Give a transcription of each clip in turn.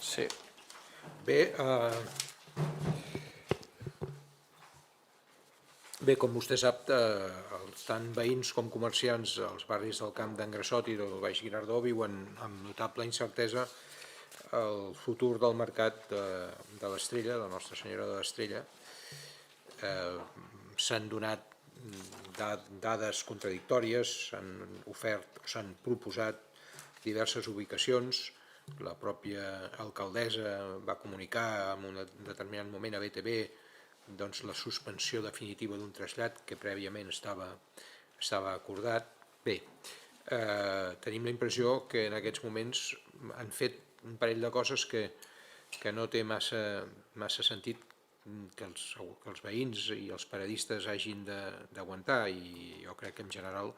Sí. Bé, com vostè sap, tant veïns com comerciants als barris del Camp d'en Grassot i del Baix Guinardó viuen amb notable incertesa el futur del mercat de l'Estrella, de Nostra Senyora de l'Estrella. S'han donat dades contradictòries, s'han ofert o s'han proposat diverses ubicacions. La pròpia alcaldessa va comunicar en un determinat moment a BTV doncs, la suspensió definitiva d'un trasllat que prèviament estava acordat. Bé, tenim la impressió que en aquests moments han fet un parell de coses que no té massa sentit que els veïns i els paradistes hagin d'aguantar, i jo crec que en general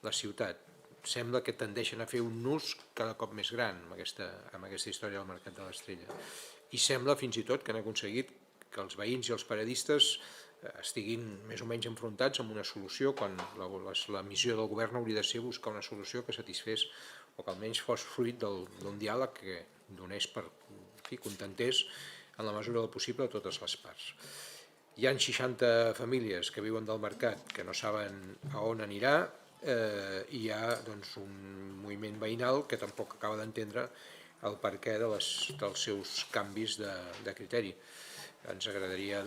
la ciutat sembla que tendeixen a fer un nus cada cop més gran amb aquesta història del Mercat de l'Estrella, i sembla fins i tot que han aconseguit que els veïns i els paradistes estiguin més o menys enfrontats amb una solució, quan la missió del govern hauria de ser buscar una solució que satisfés o que almenys fos fruit d'un diàleg que donés contentés en la mesura del possible a totes les parts. Hi ha 60 famílies que viuen del mercat que no saben a on anirà, i hi ha un moviment veïnal que tampoc acaba d'entendre el perquè dels seus canvis de criteri. Ens agradaria,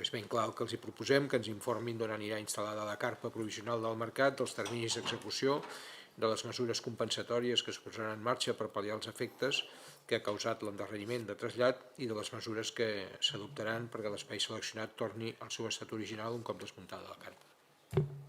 és ben clar el que els proposem, que ens informin d'on anirà instal·lada la carpa provisional del mercat, dels terminis d'execució, de les mesures compensatòries que es posaran en marxa per pal·liar els efectes que ha causat l'endarreriment de trasllat i de les mesures que s'adoptaran perquè l'espai seleccionat torni al seu estat original un cop desmuntada la carpa.